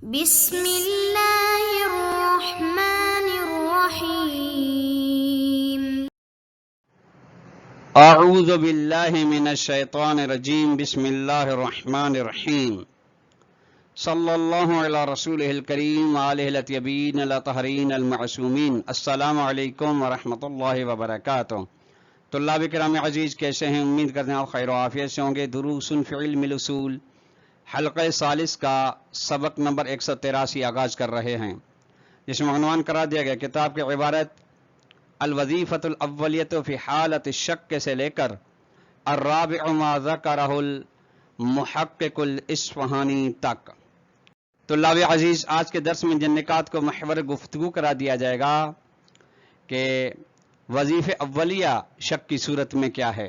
بسم اللہ الرحمن الرحیم۔ اعوذ باللہ من الشیطان الرجیم، بسم اللہ الرحمن الرحیم، صلی اللہ علی رسولہ الکریم وآلہ الاطیبین الاطہرین المعصومین۔ السلام علیکم ورحمۃ اللہ وبرکاتہ۔ طلاب کرام عزیز، کیسے ہیں؟ امید کرتے ہیں آپ خیر و عافیت سے ہوں گے۔ دروس فی علم الاصول حلقہ ثالث کا سبق نمبر 183 آغاز کر رہے ہیں، جس میں عنوان قرار دیا گیا کتاب کی عبارت الوظیفۃ الاولیۃ فی حالۃ الشک سے لے کر الرابع ما ذکرہ المحقق الاصفہانی تک۔ طلاب عزیز، آج کے درس میں جن نکات کو محور گفتگو قرار دیا جائے گا کہ وظیفہ اولیہ شک کی صورت میں کیا ہے،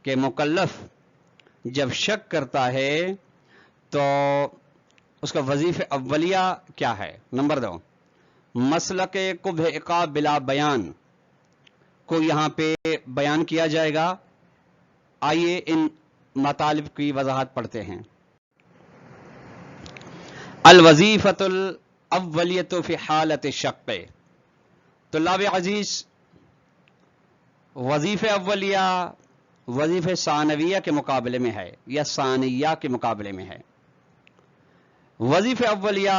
کہ مکلف جب شک کرتا ہے تو اس کا وظیفہ اولیہ کیا ہے۔ نمبر 2، مسلک قبح عقاب بلا بیان کو یہاں پہ بیان کیا جائے گا۔ آئیے ان مطالب کی وضاحت پڑھتے ہیں۔ الوظیفۃ الاولیۃ فی حالت الشک۔ طلاب عزیز، وظیفہ اولیہ وظیفہ ثانویہ کے مقابلے میں ہے یا ثانیہ کے مقابلے میں ہے۔ وظیفہ اولیہ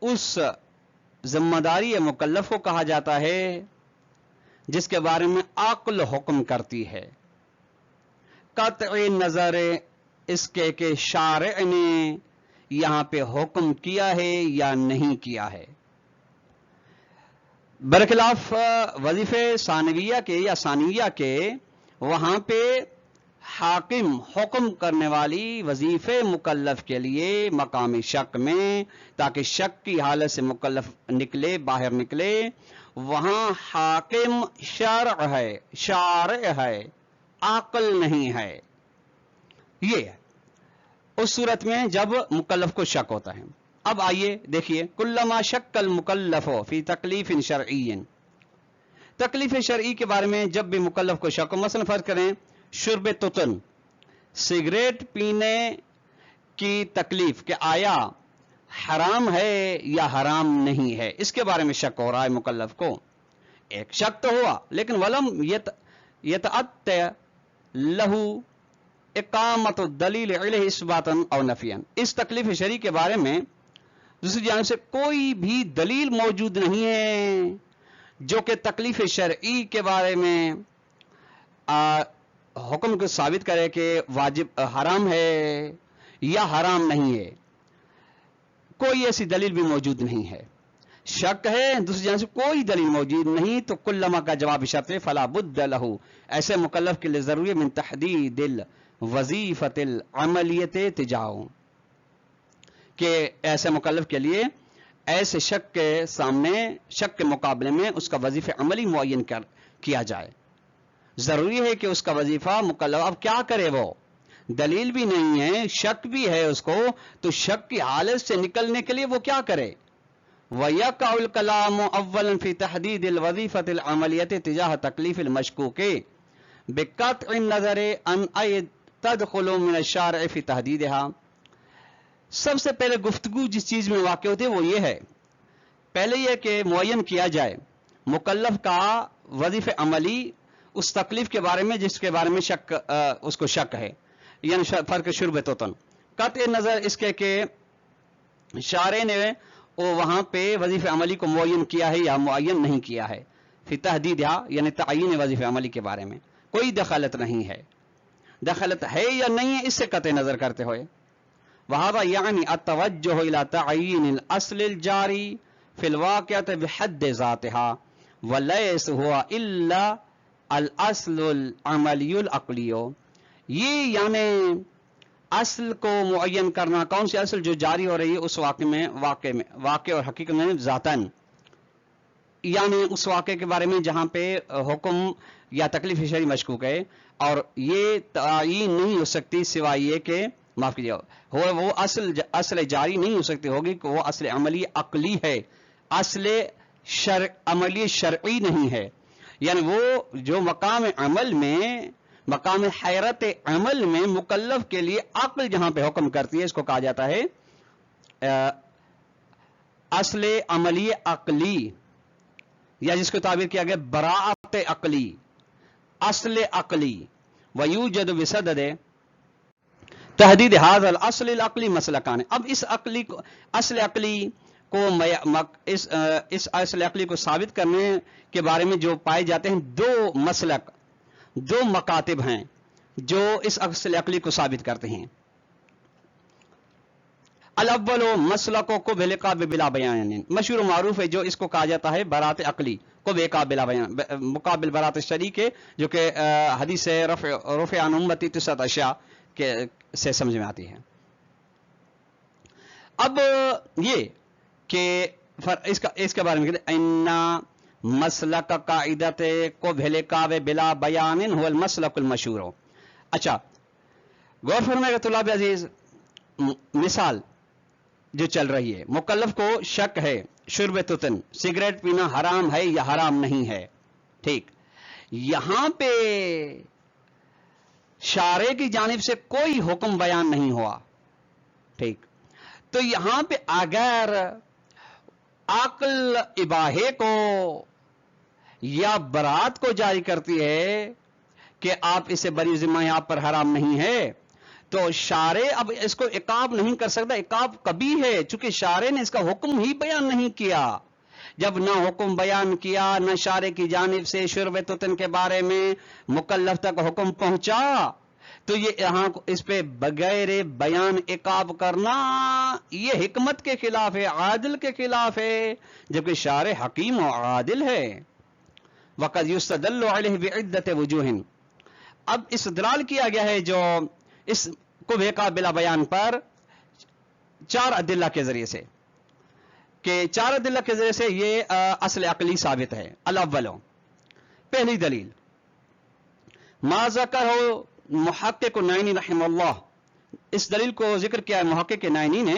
اس ذمہ داری مکلف کو کہا جاتا ہے جس کے بارے میں عقل حکم کرتی ہے، قطع نظر اس کے کہ شارع نے یہاں پہ حکم کیا ہے یا نہیں کیا ہے۔ برخلاف وظیفہ ثانویہ کے یا ثانیہ کے، وہاں پہ حاکم حکم کرنے والی وظیفے مکلف کے لیے مقام شک میں، تاکہ شک کی حالت سے مکلف نکلے، باہر نکلے، وہاں حاکم شرع ہے، شارع ہے، عقل نہیں ہے۔ یہ ہے اس صورت میں جب مکلف کو شک ہوتا ہے۔ اب آئیے دیکھیے، کلما شک المکلف فی تکلیف شرعی، تکلیف شرعی کے بارے میں جب بھی مکلف کو شک ہو، مثلا فرض کریں شرب تتن، سگریٹ پینے کی تکلیف کہ آیا حرام ہے یا حرام نہیں ہے، اس کے بارے میں شک ہو رہا ہے مکلف کو۔ ایک شک تو ہوا، لیکن ولم یتأتی لہو اقامت الدلیل علیہ اثباتا او نفیا، اس تکلیف شرعی کے بارے میں دوسری جانب سے کوئی بھی دلیل موجود نہیں ہے جو کہ تکلیف شرعی کے بارے میں حکم کو ثابت کرے کہ واجب حرام ہے یا حرام نہیں ہے۔ کوئی ایسی دلیل بھی موجود نہیں ہے، شک ہے، دوسری جانب سے کوئی دلیل موجود نہیں، تو کلما کا جواب شرط فلا بد لہ، ایسے مکلف کے لیے ضروری من تحدید الوظیفۃ العملیۃ تجاہ، کہ ایسے مکلف کے لیے ایسے شک کے سامنے، شک کے مقابلے میں اس کا وظیفہ عملی معین کیا جائے۔ ضروری ہے کہ اس کا وظیفہ مکلف اب کیا کرے، وہ دلیل بھی نہیں ہے، شک بھی ہے اس کو، تو شک کی حالت سے نکلنے کے لیے وہ کیا کرے۔ وَيَقَعُ الْكَلَامُ أَوَّلًا فِي تَحْدِيدِ الْوَظِيفَةِ الْعَمَلِيَّةِ تِجَاهَ تَكْلِيفِ الْمَشْكُوكِ بِقَطْعِ النَّظَرِ عَنْ أَيْ تَدْخُلُ مِنَ الشَّارِعِ فِي تَحْدِيدِهَا۔ سب سے پہلے گفتگو جس چیز میں واقع ہوتی ہے وہ یہ ہے، پہلے یہ کہ معین کیا جائے مکلف کا وظیفہ عملی اس تکلیف کے بارے میں جس کے بارے میں شک، اس کو شک ہے، یعنی فرق شرب توتن، قطع نظر اس کے کہ شارع نے وہاں پہ وظیفہ عملی کو معین کیا ہے یا معین نہیں کیا ہے، فی تحدیدہا یعنی تعین وظیفہ عملی کے بارے میں کوئی دخالت نہیں ہے، دخالت ہے یا نہیں ہے اس سے قطع نظر کرتے ہوئے۔ وہذا یعنی التوجہ الی تعین الاصل الجاری فی الواقعۃ بحد ذاتہا ولیس ہوا الا الاصل العملی العقلی، یہ یعنی اصل کو معین کرنا، کون سی اصل جو جاری ہو رہی ہے اس واقع اور حقیقت میں ذاتاً، یعنی اس واقعے کے بارے میں جہاں پہ حکم یا تکلیف شرعی مشکوک ہے، اور یہ تعین نہیں ہو سکتی سوائے یہ کہ معاف کیجیے وہ اصل جاری نہیں ہو سکتی ہوگی کہ وہ اصل عملی عقلی ہے، اصل عملی شرعی نہیں ہے، یعنی وہ جو مقام عمل میں، مقام حیرت عمل میں مکلف کے لیے عقل جہاں پہ حکم کرتی ہے اس کو کہا جاتا ہے اصل عملی عقلی، یا جس کو تعبیر کیا گیا براعت عقلی، اصل عقلی، ویوجد بصدد تحدید هذا الاصل العقلی مسلکان. اب اس عقلی کو، اصل عقلی کو، اس اصل عقلی کو ثابت کرنے کے بارے میں جو پائے جاتے ہیں دو مسلک، دو مکاتب ہیں جو اس اصل عقلی کو ثابت کرتے ہیں. الاول مسلک کو بلقاب بلا بیان، مشہور و معروف ہے جو اس کو کہا جاتا ہے برات عقلی کو بے بلا بیان، مقابل برات شریک ہے، جو کہ حدیث رفع عن امتی تسعۃ اشیاء کے سے سمجھ میں آتی ہے. اب یہ کہ اس کے بارے میں کہتے ہیں ان مسلک قاعدت کو بلقاب بلا بیان هو المسلک المشہور. اچھا غور فرمائے گا طلاب عزیز، مثال جو چل رہی ہے، مکلف کو شک ہے شرب تتن، سگریٹ پینا حرام ہے یا حرام نہیں ہے. ٹھیک، یہاں پہ شارع کی جانب سے کوئی حکم بیان نہیں ہوا. ٹھیک، تو یہاں پہ اگر عقل اباحے کو یا برات کو جاری کرتی ہے کہ آپ اسے بری ذمہ ہیں، آپ پر حرام نہیں ہے، تو شارع اب اس کو عقاب نہیں کر سکتا. عقاب کبھی ہے چونکہ شارع نے اس کا حکم ہی بیان نہیں کیا. جب نہ حکم بیان کیا، نہ شارع کی جانب سے شرب تتن کے بارے میں مکلف تک حکم پہنچا، تو یہ یہاں اس پہ بغیر بیان عقاب کرنا یہ حکمت کے خلاف ہے، عادل کے خلاف ہے، جبکہ شارع حکیم و عادل ہے. وقد یستدل علیہ بعدۃ وجوہ، اب استدلال کیا گیا ہے جو اس کو بلا بیان پر چار ادلہ کے ذریعے سے، کہ چار ادلہ کے ذریعے سے یہ اصل عقلی ثابت ہے. الاول، پہلی دلیل ما ذکر ہو محقق نائنی رحمہ اللہ، اس دلیل کو ذکر کیا ہے محقق نائنی نے.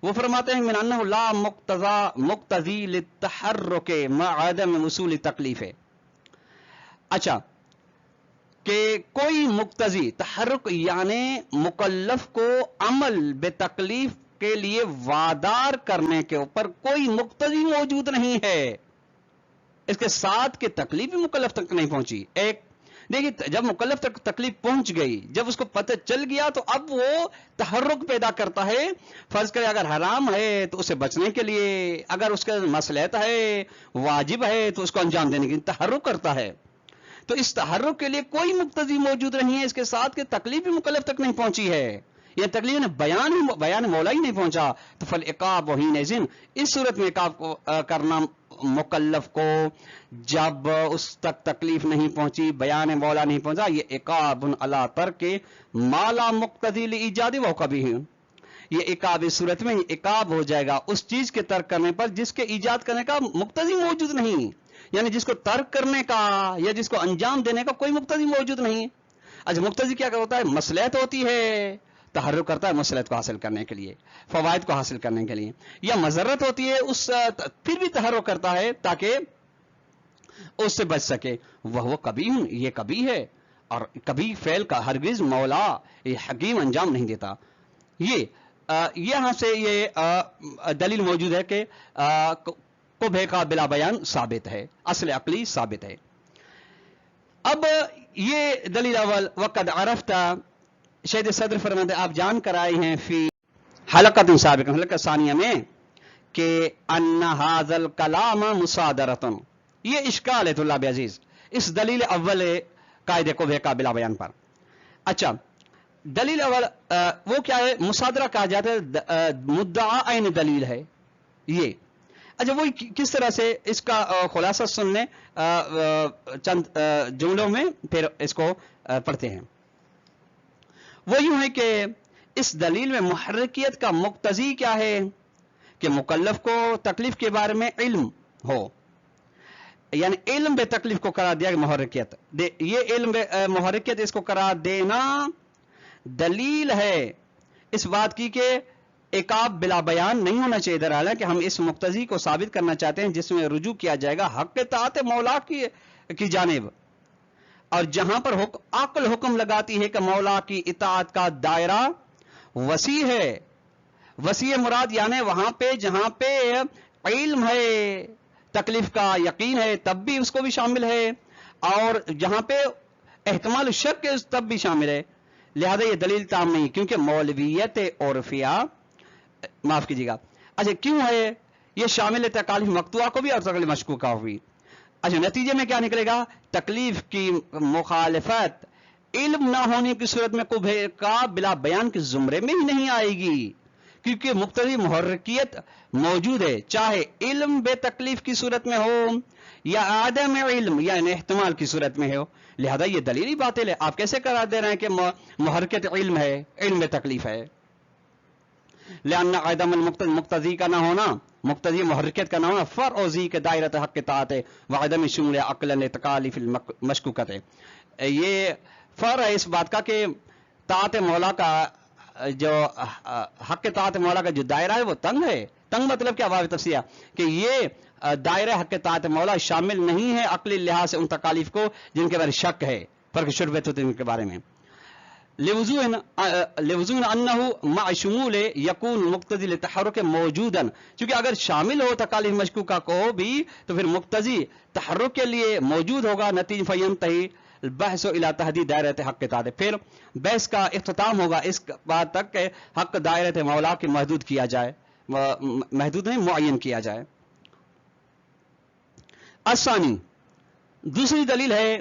وہ فرماتے ہیں من انہ لا مقتضی للتحرک مع عدم وصول تکلیف. اچھا، کہ کوئی مقتضی تحرک یعنی مکلف کو عمل بے تکلیف کے لیے وادار کرنے کے اوپر کوئی مقتضی موجود نہیں ہے، اس کے ساتھ کہ تکلیف بھی مکلف تک نہیں پہنچی. ایک دیکھیے، جب مکلف تک تکلیف پہنچ گئی، جب اس کو پتہ چل گیا، تو اب وہ تحرک پیدا کرتا ہے. فرض کرے اگر حرام ہے تو اسے بچنے کے لیے، اگر اس کا مصلحت ہے، واجب ہے، تو اس کو انجام دینے کے لیے تحرک کرتا ہے. تو اس تحرک کے لیے کوئی مقتضی موجود نہیں ہے، اس کے ساتھ کہ تکلیف بھی مکلف تک نہیں پہنچی ہے، یہ تکلیف نے بیان مولا ہی نہیں پہنچا. تو فالعقاب حینئذ، اس صورت میں عقاب کو کرنا مکلف کو جب اس تک تکلیف نہیں پہنچی، بیان مولا نہیں پہنچا، یہ عقاب علی ترک ما لا مقتضی لایجاد و قبیح. یہ عقاب اس صورت میں عقاب ہو جائے گا اس چیز کے ترک کرنے پر جس کے ایجاد کرنے کا مقتضی موجود نہیں، یعنی جس کو ترک کرنے کا یا جس کو انجام دینے کا کوئی مقتضی موجود نہیں. اچھا، مقتضی کیا ہوتا ہے؟ مصلحت ہوتی ہے، تحرک کرتا ہے مصلحت کو حاصل کرنے کے لیے، فوائد کو حاصل کرنے کے لیے، یا مضرت ہوتی ہے، اس پھر بھی تحرک کرتا ہے تاکہ اس سے بچ سکے. وہ کبھی یہ کبھی ہے، اور کبھی فعل کا ہرگز مولا یہ حکیم انجام نہیں دیتا. یہ یہاں سے یہ دلیل موجود ہے کہ کو بلا بیان ثابت ہے، اصل عقلی ثابت ہے. اب یہ دلیل اول، وقد عرفت، شہید صدر فرماتے آپ جان کر آئے ہیں فی حلقۃ سابقہ، حلقہ ثانیہ میں، کہ ان ھذا الکلام مصادرۃ. یہ اشکال ہے طلاب عزیز اس دلیل اول قاعدے کو بلا بیان پر. اچھا، دلیل اول وہ کیا ہے؟ مصادرہ کہا جاتا ہے، مدعا عین دلیل ہے یہ. اچھا، وہ کس طرح سے؟ اس کا خلاصہ سن لیں چند جملوں میں، پھر اس کو پڑھتے ہیں. وہ یوں ہے کہ اس دلیل میں محرکیت کا مقتضی کیا ہے؟ کہ مکلف کو تکلیف کے بارے میں علم ہو، یعنی علم بے تکلیف کو قرار دیا کہ محرکیت، یہ علم بے محرکیت اس کو قرار دینا دلیل ہے اس بات کی کہ عقاب بلا بیان نہیں ہونا چاہیے. درحال کہ ہم اس مقتضی کو ثابت کرنا چاہتے ہیں جس میں رجوع کیا جائے گا حق اطاعت مولا کی جانب، اور جہاں پر عقل حکم لگاتی ہے کہ مولا کی اطاعت کا دائرہ وسیع ہے، وسیع مراد یعنی وہاں پہ جہاں پہ علم ہے تکلیف کا، یقین ہے، تب بھی اس کو بھی شامل ہے، اور جہاں پہ احتمال شک ہے تب بھی شامل ہے، لہذا یہ دلیل تام نہیں، کیونکہ مولویت عرفیہ، معاف کیجیے گا، اچھا کیوں ہے یہ شامل ہے تکالیف مقطوعہ کو بھی اور تکالیف مشکوکہ کو بھی؟ اچھا نتیجے میں کیا نکلے گا؟ تکلیف کی مخالفت علم نہ ہونے کی صورت میں قبح کا بلا بیان کے زمرے میں ہی نہیں آئے گی، کیونکہ مقتضی محرکیت موجود ہے، چاہے علم بے تکلیف کی صورت میں ہو یا عدم علم یعنی احتمال کی صورت میں ہو، لہذا یہ دلیل ہی باطل ہے۔ آپ کیسے قرار دے رہے ہیں کہ محرکیت علم ہے، علم بے تکلیف ہے؟ لأن عدم مقتضی کا نہ ہونا، مقتضی محرکیت کا نہ ہونا فرعی کے دائرۃ حق طاعت ہے وعدم شمول عقلا لتکالیف المشکوکۃ ہے، یہ فرع ہے اس بات کا کہ طاعت مولا کا جو حق طاعت مولا کا جو دائرہ ہے وہ تنگ ہے۔ تنگ مطلب کیا؟ واضح تفسیر کہ یہ دائرہ حق طاعت مولا شامل نہیں ہے عقلی لحاظ سے ان تکالیف کو جن کے بارے شک ہے، فرق شربت کے بارے میں، لوزون انه مع شمول یکون مقتضی لتحرک موجودا، چونکہ اگر شامل ہو تکالیف مشکوکہ کو بھی تو پھر مقتضی تحرک کے لیے موجود ہوگا، نتیجہ فینتہی البحث الى تحدید دائرۃ حق طاعت، پھر بحث کا اختتام ہوگا اس بات تک کہ حق دائرۃ مولا کے محدود کیا جائے، محدود نہیں معین کیا جائے۔ الثانی، دوسری دلیل ہے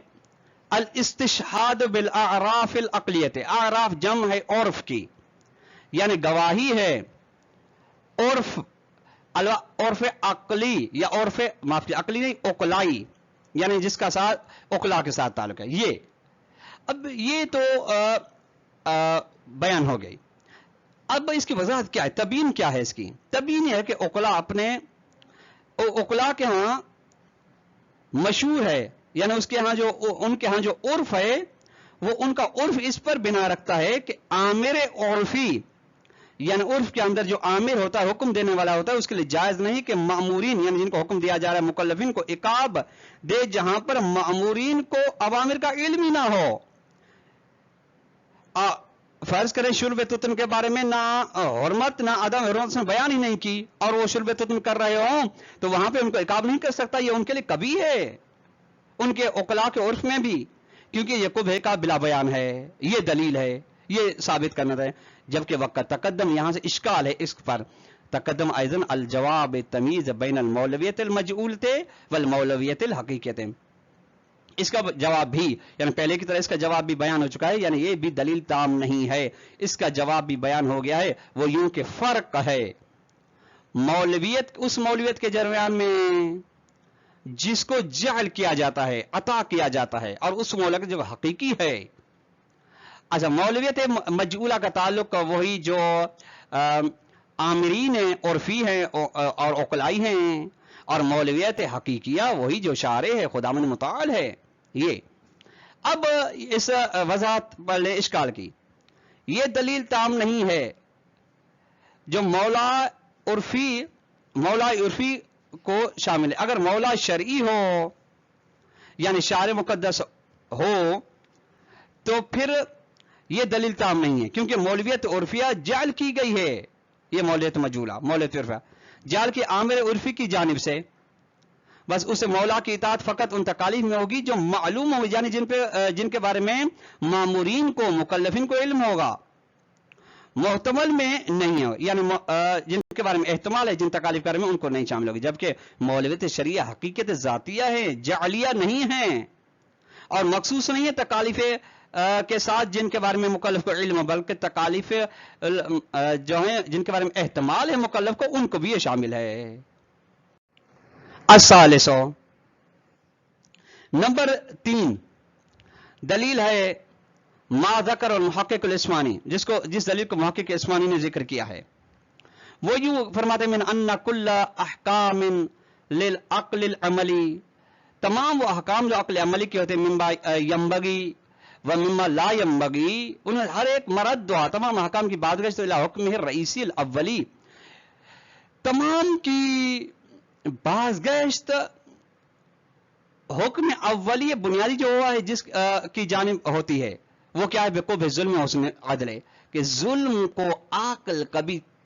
الاستشہاد بالاعراف العقلیت، اعراف جمع ہے عرف کی، یعنی گواہی ہے عرف، عرف عقلی یا عرف معاف کی عقلی نہیں عقلائی، یعنی جس کا ساتھ عقلا کے ساتھ تعلق ہے۔ یہ اب یہ تو بیان ہو گئی، اب اس کی وضاحت کیا ہے، تبیین کیا ہے؟ اس کی تبیین یہ ہے کہ عقلا اپنے عقلا کے ہاں مشہور ہے، یعنی اس کے ہاں جو ان کے ہاں جو عرف ہے وہ ان کا عرف اس پر بنا رکھتا ہے کہ عامر عرفی، یعنی عرف کے اندر جو عامر ہوتا ہے، حکم دینے والا ہوتا ہے، اس کے لیے جائز نہیں کہ مأمورین یعنی جن کو حکم دیا جا رہا ہے مکلفین کو عقاب دے جہاں پر مأمورین کو اوامر کا علم ہی نہ ہو۔ فرض کریں شرب تتن کے بارے میں نہ حرمت نہ عدم حرمت نے بیان ہی نہیں کی اور وہ شرب تتن کر رہے ہوں تو وہاں پہ ان کو عقاب نہیں کر سکتا، یہ ان کے لیے کبھی ہے، ان کے عقلا کے عرف میں بھی، کیونکہ یہ قبح کا بلا بیان ہے، یہ دلیل ہے، یہ ثابت کرنا ہے۔ جبکہ وقت تقدم یہاں سے اشکال ہے اس پر، تقدم ایضا الجواب تمیز بین المولویت المجعولت والمولویت الحقیقیت، اس کا جواب بھی یعنی پہلے کی طرح اس کا جواب بھی بیان ہو چکا ہے، یعنی یہ بھی دلیل تام نہیں ہے، اس کا جواب بھی بیان ہو گیا ہے، وہ یوں کہ فرق ہے مولویت اس مولویت کے درمیان میں جس کو جعل کیا جاتا ہے، عطا کیا جاتا ہے، اور اس مولویت جو حقیقی ہے۔ اچھا مولویت مجعولہ کا تعلق وہی جو عامرین عرفی ہیں اور عقلائی ہیں، اور مولویت حقیقیہ وہی جو شارع ہے خداوند متعال ہے۔ یہ اب اس وضاحت پر لے اشکال کی، یہ دلیل تام نہیں ہے جو مولا عرفی کو شامل ہے۔ اگر مولا شرعی ہو یعنی شارع مقدس ہو تو پھر یہ دلیل تام نہیں ہے، کیونکہ مولویت عرفیہ جعل کی گئی ہے، یہ مولویت مجعولہ مولویت عرفیہ جعل کے عامر عرفی کی جانب سے، بس اسے مولا کی اطاعت فقط ان تکالیف میں ہوگی جو معلوم ہوگی، یعنی جن کے بارے میں مامورین کو مکلفین کو علم ہوگا، محتمل میں نہیں ہو، یعنی جن کے بارے میں احتمال ہے، جن تکالیف کے بارے میں ان کو نہیں شامل ہوگی، جبکہ مولویت شرعیہ حقیقت ذاتیہ ہے، جعلیہ نہیں ہے، اور مخصوص نہیں ہے تکالیف کے ساتھ جن کے بارے میں مکلف کو علم، بلکہ تکالیف جو ہیں جن کے بارے میں احتمال ہے مکلف کو ان کو بھی یہ شامل ہے۔ الثالث، نمبر 3 دلیل ہے ما ذکر المحقق العثمانی، جس دلیل کو محقق عثمانی نے ذکر کیا ہے، وہ یوں فرماتے من ان کل احکام للعقل العملی، تمام وہ احکام جو عقل عملی کے ہوتے ہیں، مما ینبغی و مما لا ینبغی، انہیں ہر ایک مرد دعا تمام احکام کی بازگشت الی حکم الرئیسی الاولی، تمام کی بازگشت حکم اولی بنیادی جو ہوا ہے جس کی جانب ہوتی ہے، وہ کیا ہے؟ بقبح ظلم حسن عدل، کہ ظلم کو عقل کبھی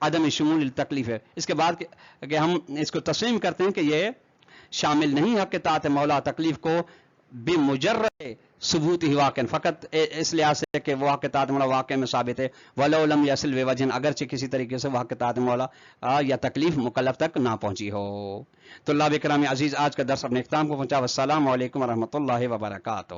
عدم شمول تکلیف ہے. اس کے بعد کہ ہم اس کو تسلیم کرتے ہیں کہ یہ شامل نہیں حق اطاعت مولا تکلیف کو بمجرد ثبوت ہی واقع، فقط اس لحاظ سے کہ وہ حق اطاعت مولا واقع میں ثابت ہے، ولو لم یصل بوجہ، اگرچہ کسی طریقے سے وہ حق اطاعت مولا یا تکلیف مکلف تک نہ پہنچی ہو. طلاب کرام عزیز، آج کا درس اپنے اختتام کو پہنچا. والسلام علیکم ورحمۃ اللہ وبرکاتہ.